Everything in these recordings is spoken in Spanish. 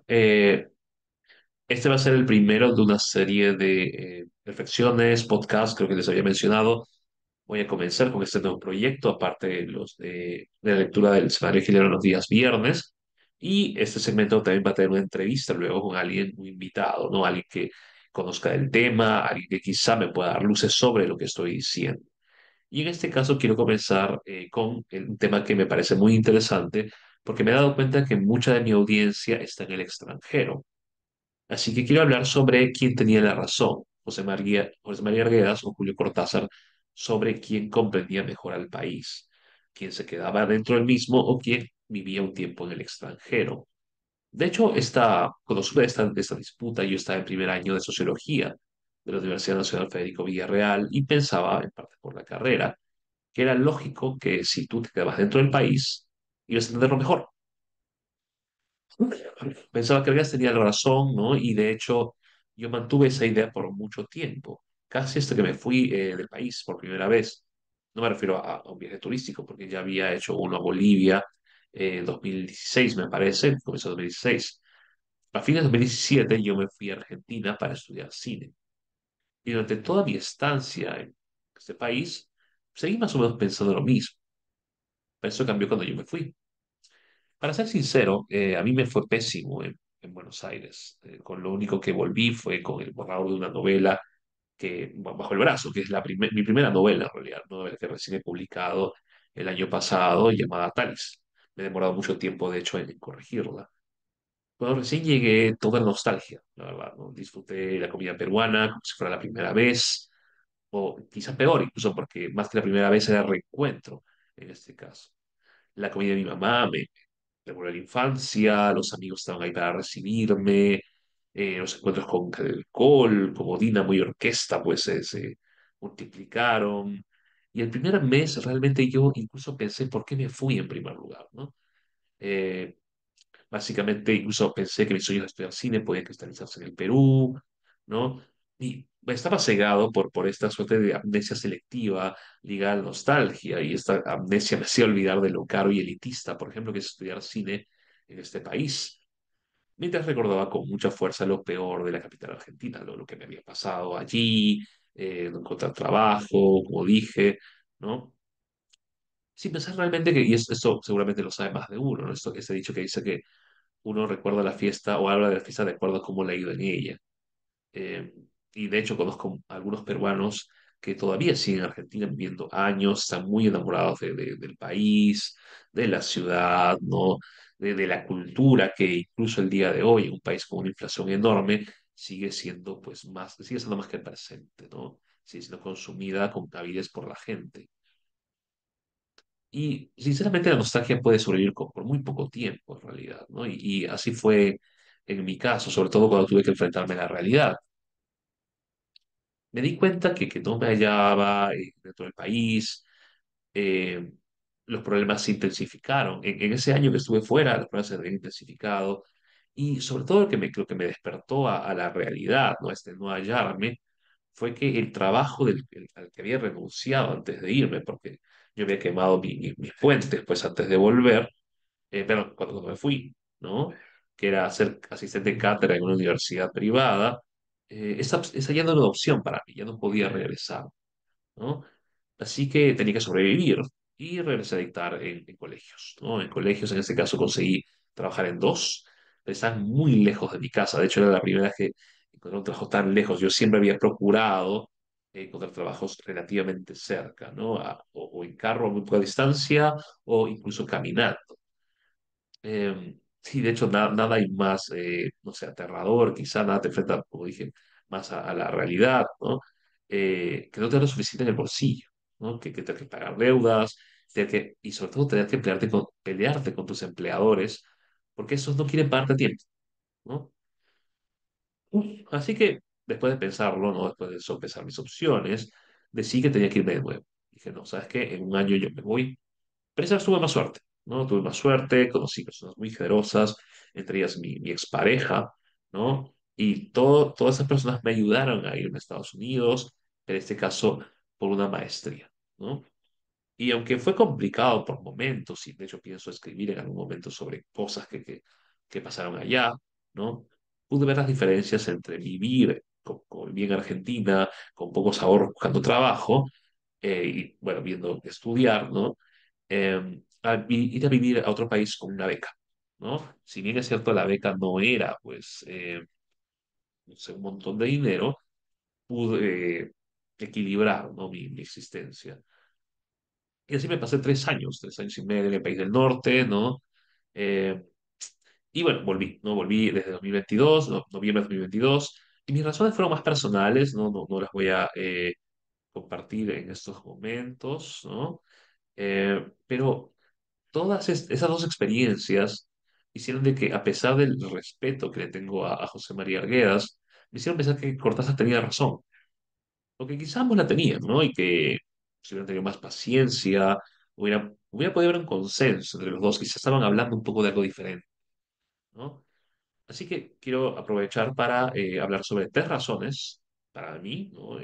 Eh, este va a ser el primero de una serie de reflexiones, podcasts, creo que les había mencionado. Voy a comenzar con este nuevo proyecto, aparte de de la lectura del escenario chileno los días viernes. Y este segmento también va a tener una entrevista luego con alguien, un invitado, ¿no? Alguien que conozca el tema, alguien que quizá me pueda dar luces sobre lo que estoy diciendo. Y en este caso quiero comenzar con un tema que me parece muy interesante, porque me he dado cuenta que mucha de mi audiencia está en el extranjero. Así que quiero hablar sobre quién tenía la razón, José María Arguedas o Julio Cortázar, sobre quién comprendía mejor al país, quién se quedaba dentro del mismo o quién vivía un tiempo en el extranjero. De hecho, cuando supe esta disputa, yo estaba en primer año de sociología de la Universidad Nacional Federico Villarreal y pensaba, en parte por la carrera, que era lógico que si tú te quedabas dentro del país, ibas a entenderlo mejor. Pensaba que Vegas tenía la razón, ¿no? Y de hecho, yo mantuve esa idea por mucho tiempo, casi hasta que me fui del país por primera vez. No me refiero a un viaje turístico, porque ya había hecho uno a Bolivia en 2016, me parece, comenzó 2016. A fines de 2017 yo me fui a Argentina para estudiar cine. Y durante toda mi estancia en este país, seguí más o menos pensando lo mismo. Pero eso cambió cuando yo me fui. Para ser sincero, a mí me fue pésimo en Buenos Aires. Con lo único que volví fue con el borrador de una novela bajo el brazo, que es mi primera novela en realidad, una novela que recién he publicado el año pasado llamada Talis. Me he demorado mucho tiempo, de hecho, en corregirla. Cuando recién llegué, toda nostalgia, la verdad, ¿no? Disfruté la comida peruana como si fuera la primera vez, o quizá peor, incluso porque más que la primera vez era reencuentro en este caso. La comida de mi mamá recuerdo la infancia, los amigos estaban ahí para recibirme, los encuentros con alcohol, como dínamo y orquesta, pues se multiplicaron. Y el primer mes realmente yo incluso pensé por qué me fui en primer lugar, ¿no? Eh, Básicamente incluso pensé que mi sueño de estudiar cine podía cristalizarse en el Perú, ¿no? Y estaba cegado por esta suerte de amnesia selectiva ligada a la nostalgia, y esta amnesia me hacía olvidar de lo caro y elitista, por ejemplo, que es estudiar cine en este país. Mientras recordaba con mucha fuerza lo peor de la capital argentina, lo que me había pasado allí, no encontrar trabajo, como dije, ¿no? Sin pensar realmente que, y esto seguramente lo sabe más de uno, ¿no? Este dicho que dice que uno recuerda la fiesta o habla de la fiesta de acuerdo a cómo le ha ido en ella. Eh, y de hecho conozco algunos peruanos que todavía siguen en Argentina viviendo años, están muy enamorados del país, de la ciudad, ¿no? De la cultura que incluso el día de hoy, en un país con una inflación enorme, sigue siendo más que el presente, ¿no? Sigue siendo consumida con avidez por la gente. Y sinceramente la nostalgia puede sobrevivir por muy poco tiempo en realidad, ¿no? Y así fue en mi caso, sobre todo cuando tuve que enfrentarme a la realidad. Me di cuenta que no me hallaba dentro del país, eh, los problemas se intensificaron. En ese año que estuve fuera, los problemas se habían intensificado, y sobre todo lo que me despertó a la realidad, ¿no? Este no hallarme, fue que el trabajo al que había renunciado antes de irme, porque yo había quemado mis fuentes pues antes de volver, pero cuando me fui, ¿no? Que era ser asistente de cátedra en una universidad privada, esa ya no era una opción para mí, ya no podía regresar, ¿no? Así que tenía que sobrevivir y regresé a dictar en colegios, ¿no? En colegios, en este caso, conseguí trabajar en dos, pero estaban muy lejos de mi casa. De hecho, era la primera vez que encontré un trabajo tan lejos. Yo siempre había procurado encontrar trabajos relativamente cerca, ¿no? O en carro a muy poca distancia o incluso caminando. Sí, de hecho, nada hay más, no sé, aterrador, quizá nada te enfrenta, como dije, más a la realidad, ¿no? Que no tener lo suficiente en el bolsillo, ¿no? Que tener que pagar deudas, y sobre todo tener que pelearte con tus empleadores, porque esos no quieren pagarte a tiempo, ¿no? Así que, después de pensarlo, ¿no? Después de sopesar mis opciones, decidí que tenía que irme de nuevo. Dije, no, ¿sabes qué? En un año yo me voy, pero esa vez tuve más suerte, ¿no? Tuve más suerte, conocí personas muy generosas, entre ellas mi expareja, ¿no? Y todas esas personas me ayudaron a irme a Estados Unidos, en este caso por una maestría, ¿no? Y aunque fue complicado por momentos, y de hecho pienso escribir en algún momento sobre cosas que pasaron allá, ¿no? Pude ver las diferencias entre vivir como viví en Argentina, con pocos ahorros buscando trabajo, y bueno, viendo estudiar, ¿no? Ir a vivir a otro país con una beca, ¿no? Si bien es cierto, la beca no era, pues, no sé, un montón de dinero, pude equilibrar, ¿no? Mi existencia. Y así me pasé 3 años, 3 años y medio en el país del norte, ¿no? Eh, y bueno, volví, ¿no? Volví desde 2022, noviembre de 2022, y mis razones fueron más personales, ¿no? No las voy a compartir en estos momentos, ¿no? Pero todas esas dos experiencias hicieron de que, a pesar del respeto que le tengo a José María Arguedas, me hicieron pensar que Cortázar tenía razón, o que quizás ambos la tenían, ¿no? Y que si hubieran tenido más paciencia, hubiera podido haber un consenso entre los dos, quizás estaban hablando un poco de algo diferente, ¿no? Así que quiero aprovechar para hablar sobre 3 razones para mí, ¿no?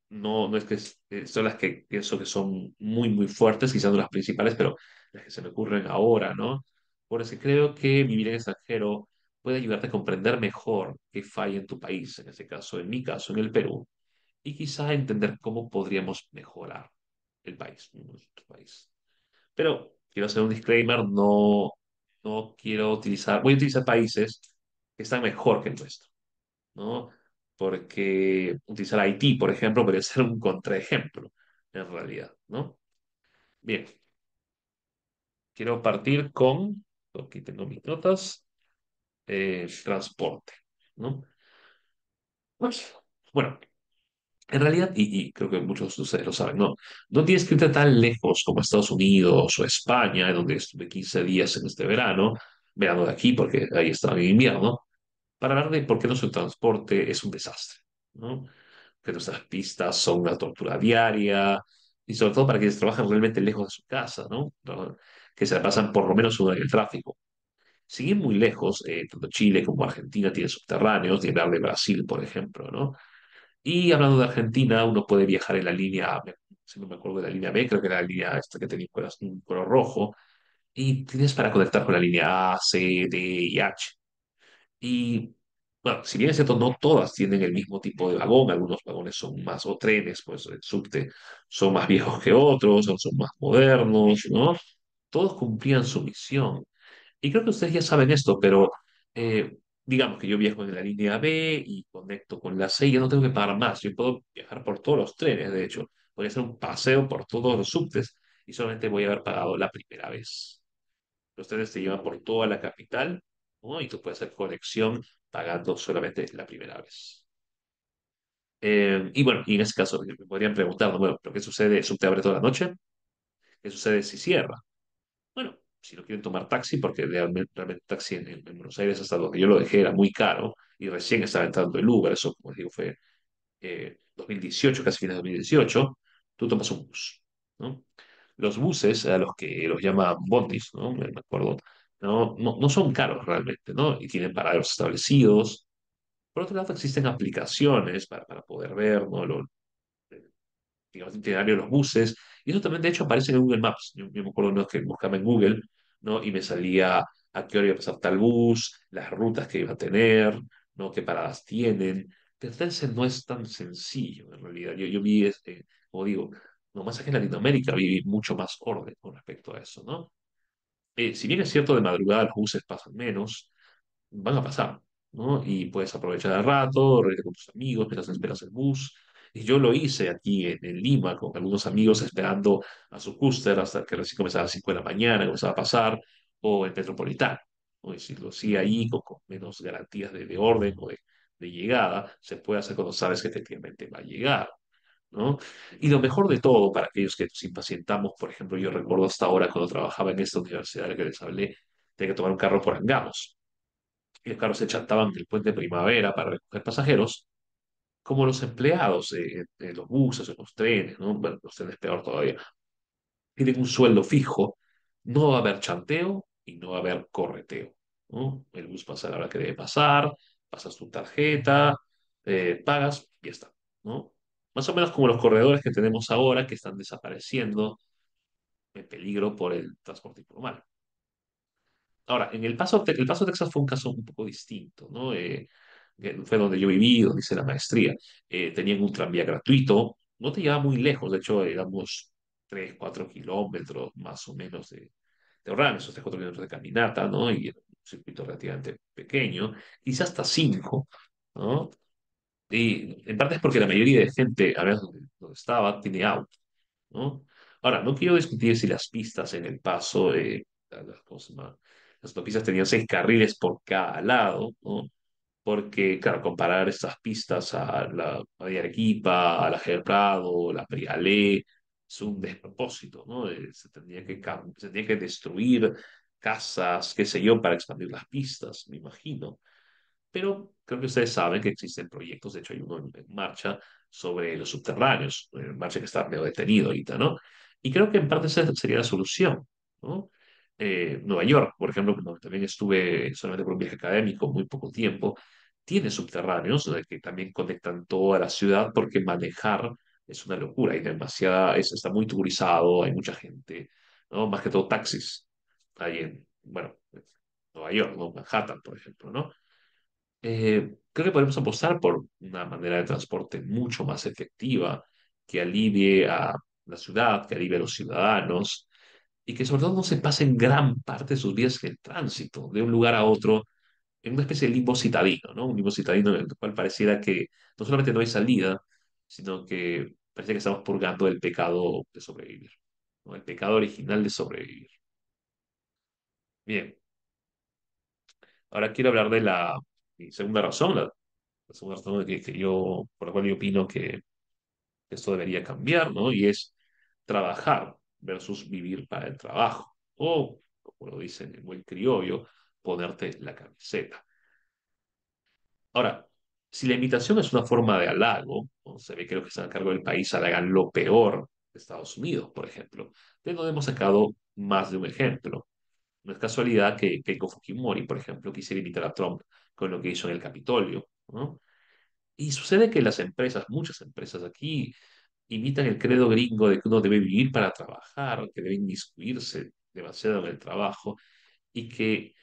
No es que son las que pienso que son muy, muy fuertes, quizás no las principales, pero las que se me ocurren ahora, ¿no? Por eso creo que vivir en extranjero puede ayudarte a comprender mejor qué falla en tu país, en este caso, en mi caso, en el Perú, y quizá entender cómo podríamos mejorar el país, nuestro país. Pero quiero hacer un disclaimer, no quiero utilizar, voy a utilizar países que están mejor que el nuestro, ¿no? Porque utilizar Haití, por ejemplo, podría ser un contraejemplo, en realidad, ¿no? Bien, quiero partir con, aquí tengo mis notas, transporte, ¿no? Pues, bueno, en realidad, y creo que muchos de ustedes lo saben, no tienes que irte tan lejos como Estados Unidos o España, en donde estuve 15 días en este verano de aquí, porque ahí estaba en invierno, para hablar de por qué nuestro transporte es un desastre, ¿no? Que nuestras pistas son una tortura diaria, y sobre todo para quienes trabajan realmente lejos de su casa, ¿no? Que se la pasan por lo menos 1 hora en el tráfico. Sin ir muy lejos, tanto Chile como Argentina tienen subterráneos, de hablar de Brasil, por ejemplo, ¿no? Y hablando de Argentina, uno puede viajar en la línea, si no me acuerdo de la línea B, creo que era la línea esta que tenía un color rojo, y tienes para conectar con la línea A, C, D y H. Y bueno, si bien es cierto, no todas tienen el mismo tipo de vagón, algunos vagones son más, o trenes, pues el subte, son más viejos que otros, o son más modernos, ¿no? Todos cumplían su misión. Y creo que ustedes ya saben esto, pero digamos que yo viajo en la línea B y conecto con la C y ya no tengo que pagar más. Yo puedo viajar por todos los trenes, de hecho. Voy a hacer un paseo por todos los subtes y solamente voy a haber pagado la primera vez. Los trenes te llevan por toda la capital, ¿no? Y tú puedes hacer conexión pagando solamente la primera vez. Y bueno, y en ese caso me podrían preguntar, ¿no? Bueno, ¿pero qué sucede? ¿El subte abre toda la noche? ¿Qué sucede si cierra? Bueno, si no quieren tomar taxi, porque realmente taxi en Buenos Aires, hasta donde yo lo dejé, era muy caro y recién estaba entrando el Uber, eso, como les digo, fue 2018, casi fines de 2018, tú tomas un bus, ¿no? Los buses, a los que los llaman bondis, ¿no? Me acuerdo, no son caros realmente, ¿no? Y tienen paraderos establecidos. Por otro lado, existen aplicaciones para poder ver, ¿no? Digamos, itinerario de los buses. Y eso también, de hecho, aparece en Google Maps. Yo me acuerdo, ¿no? Que buscaba en Google, ¿no? Y me salía a qué hora iba a pasar tal bus, las rutas que iba a tener, ¿no? Qué paradas tienen. Perderse no es tan sencillo, en realidad. Yo vi, como digo, no más aquí en Latinoamérica, vi mucho más orden con respecto a eso, ¿no? Si bien es cierto, de madrugada los buses pasan menos, van a pasar, ¿no? Y puedes aprovechar el rato, reírte con tus amigos mientras esperas el bus. Y yo lo hice aquí en Lima con algunos amigos esperando a su cúster hasta que recién comenzaba a las 5 de la mañana, comenzaba a pasar, o en Metropolitano. O decirlo, sí, ahí con menos garantías de orden o de llegada, se puede hacer cuando sabes que efectivamente va a llegar, ¿no? Y lo mejor de todo, para aquellos que nos impacientamos, por ejemplo, yo recuerdo hasta ahora cuando trabajaba en esta universidad de la que les hablé, tenía que tomar un carro por Angamos y los carros se chantaban del puente Primavera para recoger pasajeros, como los empleados de los buses, en los trenes, ¿no? Bueno, los trenes peor todavía, tienen un sueldo fijo, no va a haber chanteo y no va a haber correteo, ¿no? El bus pasa a la hora que debe pasar, pasas tu tarjeta, pagas y ya está, ¿no? Más o menos como los corredores que tenemos ahora que están desapareciendo en peligro por el transporte informal. Ahora, el Paso, Texas fue un caso un poco distinto, ¿no? Que fue donde yo viví, donde hice la maestría. Tenían un tranvía gratuito, no te llevaba muy lejos, de hecho, éramos 3 4 kilómetros más o menos de Orlando, esos 3 4 kilómetros de caminata, ¿no? Y era un circuito relativamente pequeño, quizás hasta 5, ¿no? Y en parte es porque la mayoría de gente, a ver donde estaba, tiene auto, ¿no? Ahora, no quiero discutir si las pistas en El Paso, ¿cómo se llama? Las autopistas tenían 6 carriles por cada lado, ¿no? Porque, claro, comparar estas pistas a de Arequipa, a la General Prado, la Prialé, es un despropósito, ¿no? Se tenía que destruir casas, qué sé yo, para expandir las pistas, me imagino. Pero creo que ustedes saben que existen proyectos, de hecho hay uno en marcha sobre los subterráneos, en marcha que está medio detenido ahorita, ¿no? Y creo que en parte esa sería la solución, ¿no? Nueva York, por ejemplo, donde también estuve solamente por un viaje académico, muy poco tiempo, tiene subterráneos que también conectan toda la ciudad porque manejar es una locura, hay demasiada, está muy turizado, hay mucha gente, ¿no? Más que todo taxis, ahí en, bueno, Nueva York, ¿no? Manhattan, por ejemplo, ¿no? Creo que podemos apostar por una manera de transporte mucho más efectiva, que alivie a la ciudad, que alivie a los ciudadanos y que sobre todo no se pasen gran parte de sus vidas en el tránsito, de un lugar a otro, en una especie de limbo citadino, ¿no? Un limbo citadino en el cual pareciera que no solamente no hay salida, sino que parece que estamos purgando el pecado de sobrevivir, ¿no? El pecado original de sobrevivir. Bien, ahora quiero hablar de mi segunda razón, la segunda razón por la cual yo opino que esto debería cambiar, ¿no? Y es trabajar versus vivir para el trabajo. O, como lo dicen en buen criollo, ponerte la camiseta. Ahora, si la invitación es una forma de halago, ¿no? Se ve que los que están a cargo del país halagan lo peor de Estados Unidos, por ejemplo, de donde hemos sacado más de un ejemplo. No es casualidad que Keiko Fujimori, por ejemplo, quisiera imitar a Trump con lo que hizo en el Capitolio, ¿no? Y sucede que las empresas, muchas empresas aquí, imitan el credo gringo de que uno debe vivir para trabajar, que debe inmiscuirse demasiado en el trabajo y que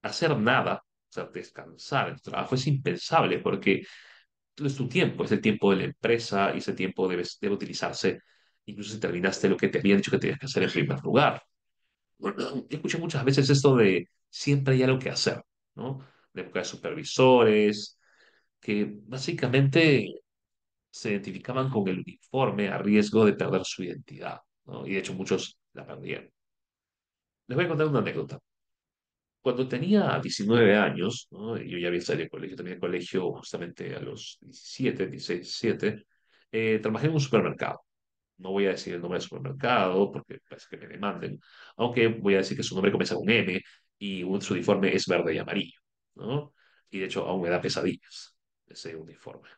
hacer nada, o sea, descansar en tu trabajo es impensable porque es tu tiempo, es el tiempo de la empresa y ese tiempo debe utilizarse incluso si terminaste lo que te habían dicho que tenías que hacer en primer lugar. Bueno, yo escuché muchas veces esto de siempre hay algo que hacer, ¿no? De época de supervisores, que básicamente se identificaban con el uniforme a riesgo de perder su identidad, ¿no? Y de hecho muchos la perdieron. Les voy a contar una anécdota. Cuando tenía 19 años, ¿no? Yo ya había salido del colegio, terminé el colegio justamente a los 17, 16, 17, trabajé en un supermercado. No voy a decir el nombre del supermercado porque parece que me demanden, aunque voy a decir que su nombre comienza con M y su uniforme es verde y amarillo, ¿no? Y de hecho aún me da pesadillas ese uniforme.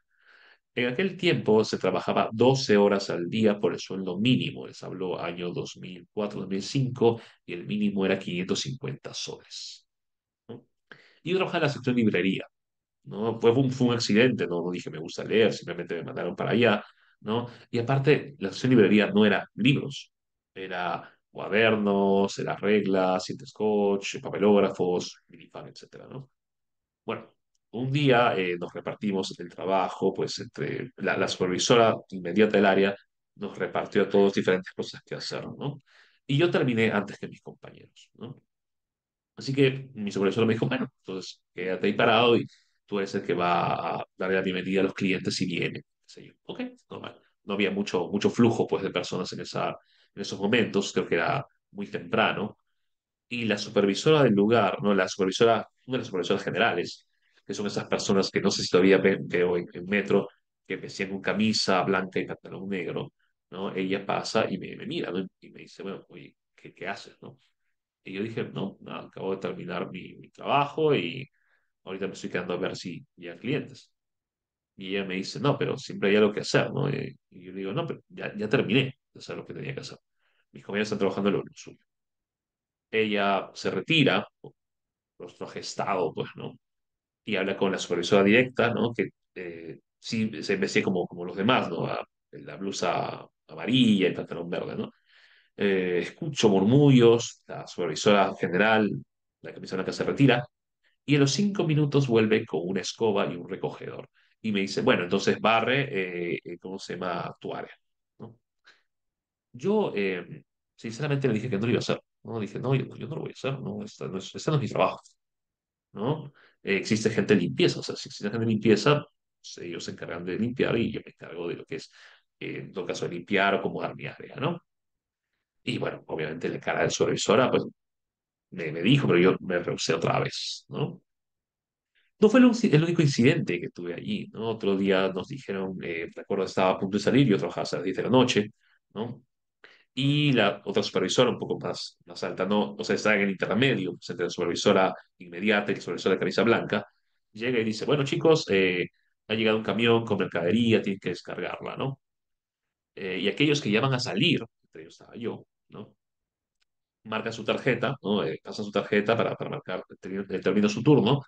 En aquel tiempo se trabajaba 12 horas al día por el sueldo mínimo. Les hablo año 2004, 2005 y el mínimo era 550 soles, ¿no? Y yo trabajaba en la sección librería, ¿no? Fue un accidente, ¿no? No dije me gusta leer, simplemente me mandaron para allá, ¿no? Y aparte, la sección librería no era libros, era cuadernos, era reglas, cinta scotch, papelógrafos, minifan, etcétera, ¿no? Bueno, un día nos repartimos el trabajo, pues entre la supervisora inmediata del área nos repartió a todos diferentes cosas que hacer, ¿no? Y yo terminé antes que mis compañeros, ¿no? Así que mi supervisor me dijo, bueno, entonces quédate ahí parado y tú eres el que va a darle la bienvenida a los clientes si vienen. Qué sé yo. Ok, normal. No había mucho flujo pues, de personas en esos momentos, creo que era muy temprano. Y la supervisora del lugar, ¿no? Una de las supervisoras generales, que son esas personas que no sé si todavía veo en metro, que vestían con camisa blanca y pantalón negro, ¿no? Ella pasa y me mira, ¿no? Y me dice, bueno, oye, ¿qué haces, no? Y yo dije, no, nada, acabo de terminar mi trabajo y ahorita me estoy quedando a ver si ya clientes. Y ella me dice, no, pero siempre hay algo que hacer, ¿no? Y yo le digo, no, pero ya terminé de hacer lo que tenía que hacer. Mis compañeros están trabajando en lo suyo. Ella se retira, rostro gestado, pues, ¿no? Y habla con la supervisora directa, ¿no? Que sí se vestía como los demás, ¿no? La blusa amarilla, el pantalón verde, ¿no? Escucho murmullos, la supervisora general la camisa blanca se retira y a los 5 minutos vuelve con una escoba y un recogedor. Y me dice, bueno, entonces barre, ¿cómo se llama? Tu área, ¿no? Yo, sinceramente, le dije que no lo iba a hacer. No, dije, no, yo no lo voy a hacer, no, este no es mi trabajo, ¿no? Existe gente de limpieza, o sea, si existe gente de limpieza, pues, ellos se encargan de limpiar y yo me encargo de lo que es, en todo caso, de limpiar o acomodar mi área, ¿no? Y bueno, obviamente la cara de supervisora, pues me dijo, pero yo me rehusé otra vez, ¿no? No fue el único incidente que tuve allí, ¿no? Otro día nos dijeron, recuerdo, estaba a punto de salir, yo trabajaba hasta las 10 de la noche, ¿no? Y la otra supervisora, un poco más alta, ¿no? O sea, está en el intermedio, pues, entre la supervisora inmediata y la supervisora de camisa blanca, llega y dice, bueno, chicos, ha llegado un camión con mercadería, tienen que descargarla, ¿no? Y aquellos que ya van a salir, entre ellos estaba yo, ¿no? Marcan su tarjeta, ¿no? Pasan su tarjeta para marcar el término de su turno,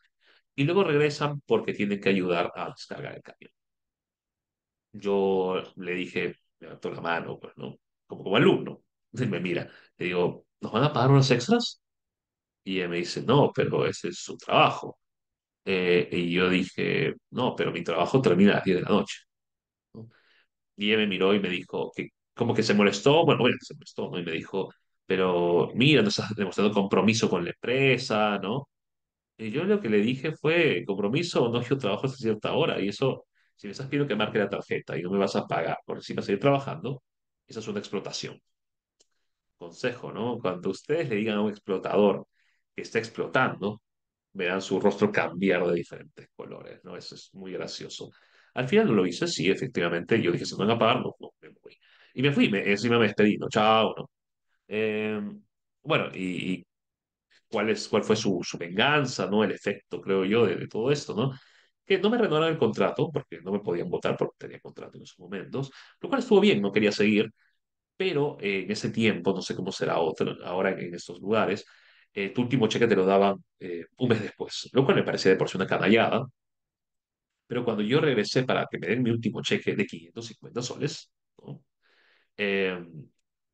y luego regresan porque tienen que ayudar a descargar el camión. Yo le dije, me levantó la mano, pues, ¿no? Como alumno. Y me mira, le digo, ¿nos van a pagar unos extras? Y ella me dice, no, pero ese es su trabajo. Y yo dije, no, pero mi trabajo termina a las 10 de la noche, ¿no? Y ella me miró y me dijo, que como que se molestó, bueno, obviamente se molestó, ¿no? Y me dijo, pero mira, no estás demostrando compromiso con la empresa, ¿no? Y yo lo que le dije fue, compromiso, no, yo trabajo hasta cierta hora y eso, si me estás pidiendo que marque la tarjeta y no me vas a pagar por encima seguir trabajando, esa es una explotación. Consejo, ¿no? Cuando ustedes le digan a un explotador que está explotando, verán su rostro cambiar de diferentes colores, ¿no? Eso es muy gracioso. Al final no lo hice, sí, efectivamente, yo dije, si me van a pagar, no, no, me voy. Y me fui, encima me despedí, ¿no? Chao, ¿no? Eh, bueno, y cuál fue su venganza, ¿no? El efecto, creo yo, de todo esto, ¿no? Que no me renovaron el contrato, porque no me podían votar porque tenía contrato en esos momentos, lo cual estuvo bien, no quería seguir, pero en ese tiempo, no sé cómo será ahora en estos lugares, tu último cheque te lo daban un mes después, lo cual me parecía de por sí una canallada, pero cuando yo regresé para que me den mi último cheque de 550 soles, ¿no? Eh,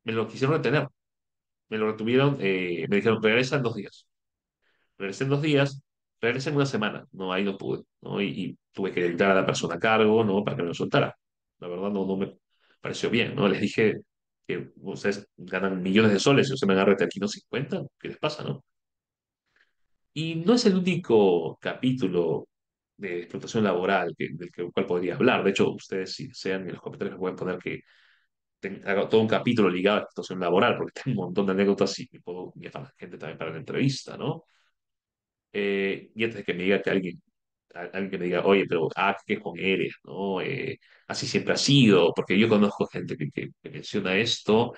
me lo quisieron retener, me lo retuvieron, me dijeron, regresa en 2 días. Regresé en 2 días, regresé en una semana, no, ahí no pude, ¿no? Y tuve que gritar a la persona a cargo, ¿no? Para que me lo soltara. La verdad no me pareció bien, ¿no? Les dije que ustedes ganan millones de soles y ustedes me agarran aquí no 50, ¿qué les pasa, no? Y no es el único capítulo de explotación laboral del cual podría hablar. De hecho, ustedes, si desean, en los comentarios me pueden poner que haga todo un capítulo ligado a la explotación laboral, porque tengo un montón de anécdotas y puedo invitar a la gente también para la entrevista, ¿no? Y antes de que me diga que alguien que me diga, oye, pero qué con eres, ¿no? Así siempre ha sido, porque yo conozco gente que menciona esto,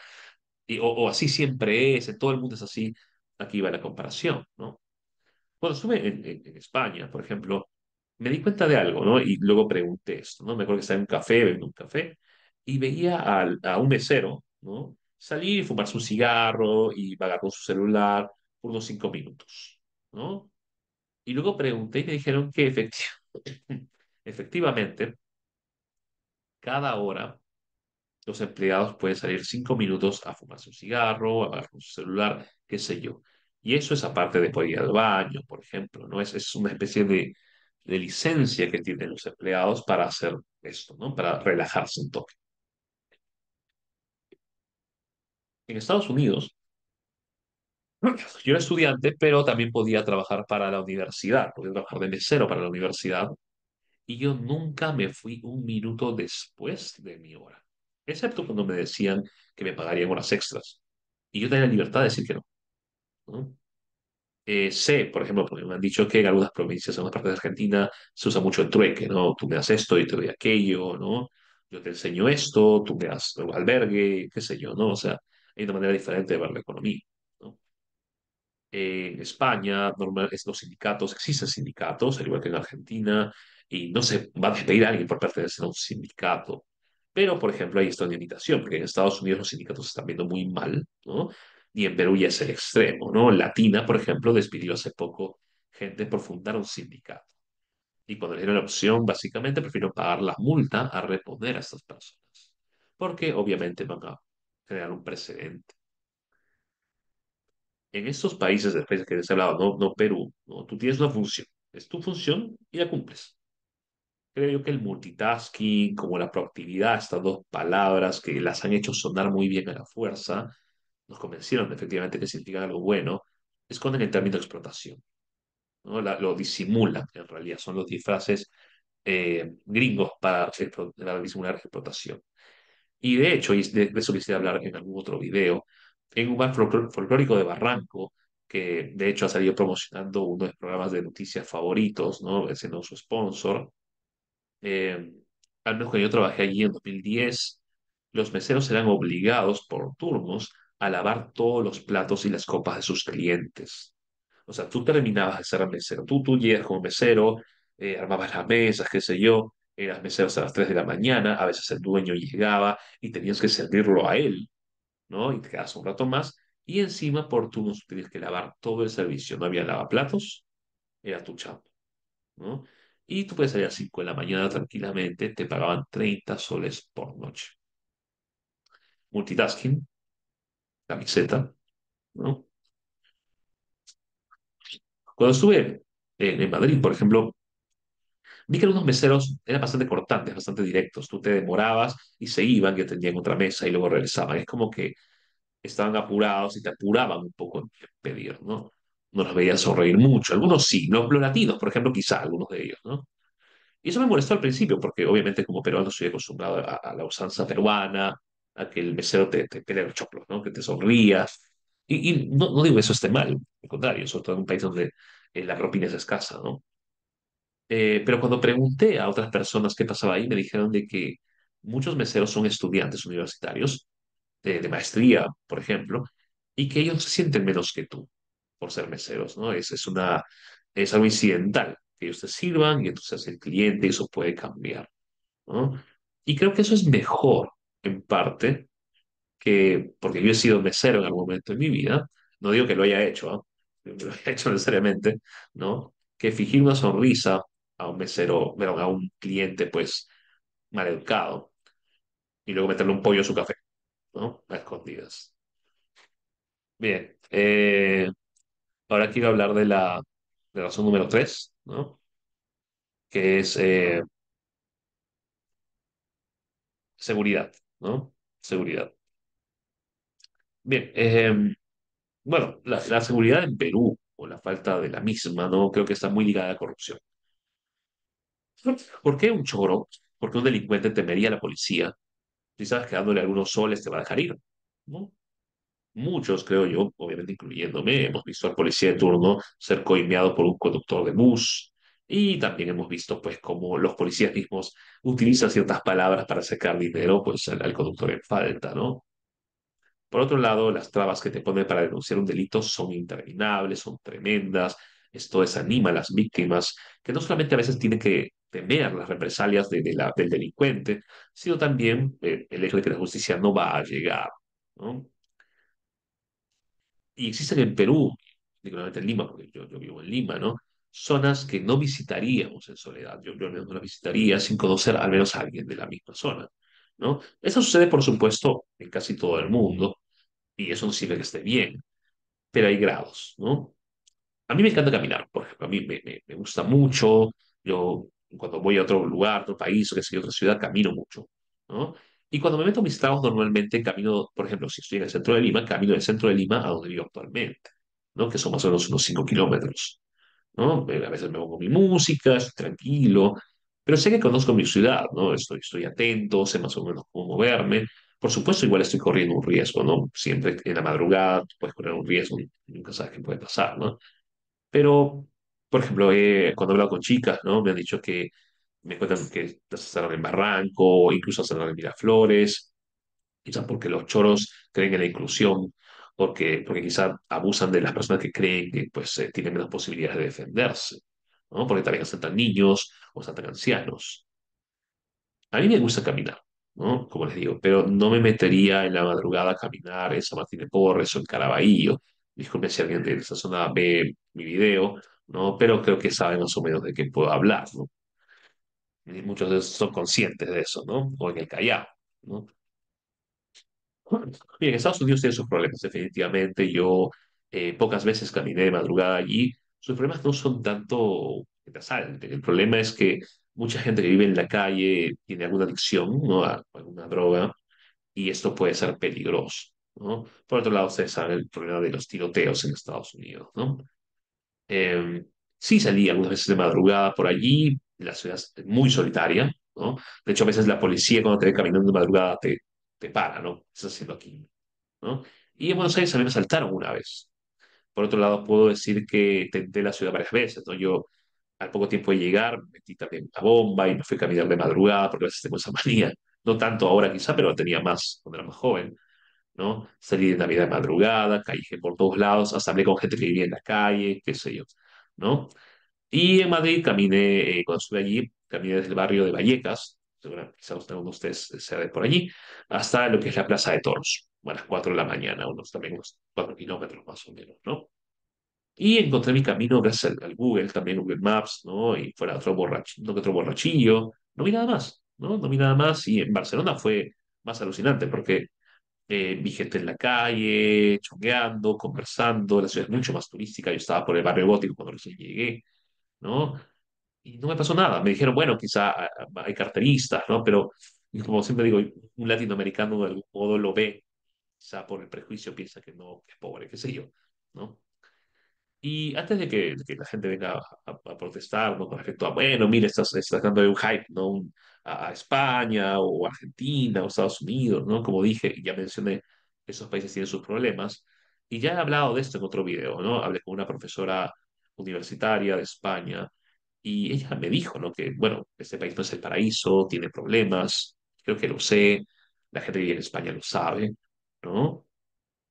o así siempre es, en todo el mundo es así, aquí va la comparación, ¿no? Cuando estuve en España, por ejemplo, me di cuenta de algo, ¿no? Y luego pregunté esto, ¿no? Me acuerdo que estaba en un café, bebiendo un café, y veía a un mesero, ¿no? Salir y fumarse un cigarro y vagar con su celular por unos 5 minutos, ¿no? Y luego pregunté y me dijeron que efectivamente, cada hora los empleados pueden salir 5 minutos a fumarse un cigarro, a agarrar su celular, qué sé yo. Y eso es aparte de poder ir al baño, por ejemplo, ¿no? Es una especie de licencia que tienen los empleados para hacer esto, ¿no? Para relajarse un toque. En Estados Unidos, yo era estudiante, pero también podía trabajar para la universidad, podía trabajar de mesero para la universidad y yo nunca me fui un minuto después de mi hora, excepto cuando me decían que me pagarían horas extras. Y yo tenía la libertad de decir que no, ¿no? Sé, por ejemplo, porque me han dicho que en algunas provincias, en algunas partes de Argentina, se usa mucho el trueque, ¿no? Tú me das esto y te doy aquello, ¿no? Yo te enseño esto, tú me das albergue, qué sé yo, ¿no? O sea, hay una manera diferente de ver la economía, ¿no? En España, normal, los sindicatos, existen sindicatos, al igual que en Argentina, y no se va a despedir a alguien por pertenecer a un sindicato. Pero, por ejemplo, hay esta limitación, porque en Estados Unidos los sindicatos se están viendo muy mal, ¿no? Y en Perú ya es el extremo, ¿no? Latina, por ejemplo, despidió hace poco gente por fundar un sindicato. Y cuando le dieron la opción, básicamente prefirieron pagar la multa a reponer a estas personas. Porque obviamente van a crear un precedente. En estos países, después que les he hablado, no Perú, ¿no? Tú tienes una función, es tu función y la cumples. Creo yo que el multitasking, como la proactividad, estas dos palabras que las han hecho sonar muy bien a la fuerza, nos convencieron de efectivamente que significan algo bueno, esconden el término explotación, ¿no? Lo disimulan, en realidad, son los disfraces gringos para disimular explotación. Y de hecho, y de eso quisiera hablar en algún otro video, en un bar folclórico de Barranco, que de hecho ha salido promocionando uno de los programas de noticias favoritos, ¿no? Siendo su sponsor. eh, Al menos cuando yo trabajé allí en 2010, los meseros eran obligados por turnos a lavar todos los platos y las copas de sus clientes. O sea, tú terminabas de ser mesero, tú llegas como mesero, armabas las mesas, qué sé yo, eras mesero hasta las 3 de la mañana, a veces el dueño llegaba y tenías que servirlo a él, ¿no? Y te quedas un rato más, y encima por turnos tienes que lavar todo el servicio, no había lavaplatos, era tu chamba, ¿no? Y tú puedes salir a las 5 de la mañana tranquilamente, te pagaban 30 soles por noche. Multitasking, camiseta, ¿no? Cuando estuve en Madrid, por ejemplo, vi que algunos meseros eran bastante cortantes, bastante directos. Tú te demorabas y se iban y atendían otra mesa y luego regresaban. Es como que estaban apurados y te apuraban un poco en pedir, ¿no? No los veías sonreír mucho. Algunos sí, los latinos, por ejemplo, quizá algunos de ellos, ¿no? Y eso me molestó al principio, porque obviamente como peruano estoy acostumbrado a la usanza peruana, a que el mesero te pele los choclos, ¿no? Que te sonrías. Y no digo que eso esté mal, al contrario, sobre todo en un país donde la propina es escasa, ¿no? Pero cuando pregunté a otras personas qué pasaba ahí, me dijeron de que muchos meseros son estudiantes universitarios, de maestría, por ejemplo, y que ellos se sienten menos que tú por ser meseros, ¿no? Es algo incidental, que ellos te sirvan y entonces el cliente eso puede cambiar, ¿no? Y creo que eso es mejor, en parte, que, porque yo he sido mesero en algún momento de mi vida, no digo que lo haya hecho, ¿ah? No lo haya hecho necesariamente, ¿no? Que fingir una sonrisa a un mesero, bueno, a un cliente, pues, mal educado, y luego meterle un pollo a su café, ¿no? A escondidas. Bien, ahora quiero hablar de la razón número 3, ¿no? Que es seguridad, ¿no? Seguridad. Bien, bueno, la seguridad en Perú, o la falta de la misma, ¿no? Creo que está muy ligada a la corrupción. ¿Por qué un choro? ¿Por qué un delincuente temería a la policía? Si sabes que dándole algunos soles te va a dejar ir, ¿no? Muchos, creo yo, obviamente incluyéndome, hemos visto al policía de turno ser coimeado por un conductor de bus y también hemos visto, pues, cómo los policías mismos utilizan ciertas palabras para sacar dinero, pues, al conductor en falta, ¿no? Por otro lado, las trabas que te ponen para denunciar un delito son interminables, son tremendas. Esto desanima a las víctimas, que no solamente a veces tienen que temer las represalias del delincuente, sino también el hecho de que la justicia no va a llegar, ¿no? Y existen en Perú, particularmente en Lima, porque yo vivo en Lima, ¿no? Zonas que no visitaríamos en soledad. Yo al menos no las visitaría sin conocer al menos a alguien de la misma zona, ¿no? Eso sucede, por supuesto, en casi todo el mundo, y eso no significa que esté bien, pero hay grados, ¿no? A mí me encanta caminar, por ejemplo, a mí me gusta mucho, yo cuando voy a otro lugar, otro país o que sea, otra ciudad, camino mucho, ¿no? Y cuando me meto a mis trabajos, normalmente camino, por ejemplo, si estoy en el centro de Lima, camino del centro de Lima a donde vivo actualmente, ¿no? Que son más o menos unos 5 kilómetros, ¿no? A veces me pongo mi música, estoy tranquilo, pero sé que conozco mi ciudad, ¿no? Estoy atento, sé más o menos cómo moverme. Por supuesto, igual estoy corriendo un riesgo, ¿no? Siempre en la madrugada puedes correr un riesgo, nunca sabes qué puede pasar, ¿no? Pero, por ejemplo, cuando he hablado con chicas, ¿no? Me han dicho que me cuentan que están en Barranco, incluso están en Miraflores, quizás porque los choros creen en la inclusión, porque quizás abusan de las personas que creen que pues, tienen menos posibilidades de defenderse, ¿no? Porque también asaltan niños o asaltan ancianos. A mí me gusta caminar, ¿no? Como les digo, pero no me metería en la madrugada a caminar en San Martín de Porres o en Caraballo. Disculpe si alguien de esa zona ve mi video, ¿no? Pero creo que sabe más o menos de qué puedo hablar, ¿no? Y muchos de esos son conscientes de eso, ¿no? O en el Callao, ¿no? Bien, Estados Unidos tiene sus problemas, definitivamente. Yo pocas veces caminé de madrugada allí. Sus problemas no son tanto que te asalten. El problema es que mucha gente que vive en la calle tiene alguna adicción, ¿no? A alguna droga y esto puede ser peligroso, ¿no? Por otro lado, ustedes saben el problema de los tiroteos en Estados Unidos, ¿no? Eh, sí salí algunas veces de madrugada por allí, la ciudad es muy solitaria, ¿no? De hecho, a veces la policía cuando te ve caminando de madrugada te para, ¿no? ¿Qué estás haciendo aquí? ¿No? Y en Buenos Aires a mí me asaltaron una vez. Por otro lado, puedo decir que tenté la ciudad varias veces, ¿no? Yo al poco tiempo de llegar metí también una bomba y me fui a caminar de madrugada porque a veces tengo esa manía. No tanto ahora quizá, pero tenía más cuando era más joven, ¿no? Salí de Navidad de madrugada, callejé por todos lados, hasta hablé con gente que vivía en la calle, qué sé yo, ¿no? Y en Madrid caminé, cuando estuve allí, caminé desde el barrio de Vallecas, seguramente quizás alguno de ustedes sea de por allí, hasta lo que es la Plaza de Toros, a las 4 de la mañana, también unos 4 kilómetros más o menos, ¿no? Y encontré mi camino gracias al Google, también Google Maps, ¿no? Y fuera otro borrachillo, que otro borrachillo. No vi nada más, ¿no? No vi nada más. Y en Barcelona fue más alucinante porque vi gente en la calle, chongueando, conversando. La ciudad es mucho más turística. Yo estaba por el barrio gótico cuando recién llegué, ¿no? Y no me pasó nada. Me dijeron, bueno, quizá hay carteristas, ¿no? Pero y como siempre digo, un latinoamericano de algún modo lo ve, quizá por el prejuicio piensa que no, que es pobre, qué sé yo, ¿no? Y antes de que la gente venga a protestar, ¿no? Con respecto a, bueno, mire, estás dando un hype, ¿no? A España o Argentina o Estados Unidos, ¿no? Como dije, ya mencioné, esos países tienen sus problemas. Y ya he hablado de esto en otro video, ¿no? Hablé con una profesora universitaria de España y ella me dijo, ¿no? Que, bueno, este país no es el paraíso, tiene problemas, creo que lo sé, la gente que vive en España lo sabe, ¿no?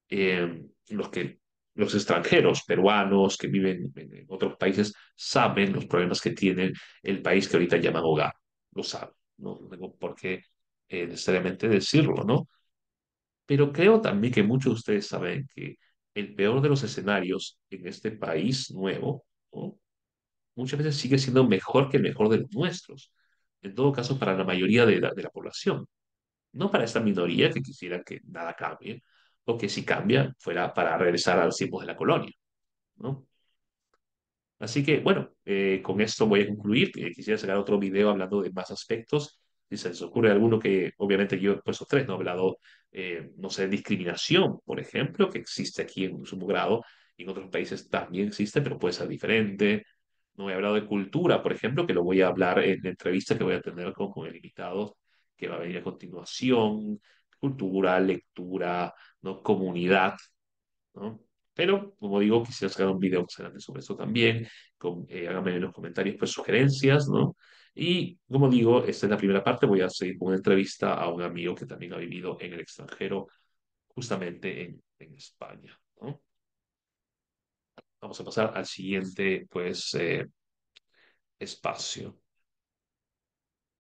Los que los extranjeros peruanos que viven en otros países saben los problemas que tiene el país que ahorita llaman hogar, lo saben, no tengo por qué necesariamente decirlo, ¿no? Pero creo también que muchos de ustedes saben que el peor de los escenarios en este país nuevo, ¿no? Muchas veces sigue siendo mejor que el mejor de los nuestros, en todo caso para la mayoría de la población. No para esta minoría que quisiera que nada cambie, o que si cambia fuera para regresar a los tiempos de la colonia, ¿no? Así que, bueno, con esto voy a concluir. Quisiera sacar otro video hablando de más aspectos. Si se les ocurre alguno que, obviamente, yo he puesto tres, no he hablado, no sé, de discriminación, por ejemplo, que existe aquí en sumo grado, y en otros países también existe, pero puede ser diferente. No he hablado de cultura, por ejemplo, que lo voy a hablar en la entrevista que voy a tener con el invitado que va a venir a continuación. Cultura, lectura, ¿no? Comunidad, ¿no? Pero, como digo, quisiera sacar un video más adelante sobre esto también. Háganme en los comentarios pues sugerencias, ¿no? Y, como digo, esta es la primera parte. Voy a seguir con una entrevista a un amigo que también ha vivido en el extranjero, justamente en España, ¿no? Vamos a pasar al siguiente, pues, espacio.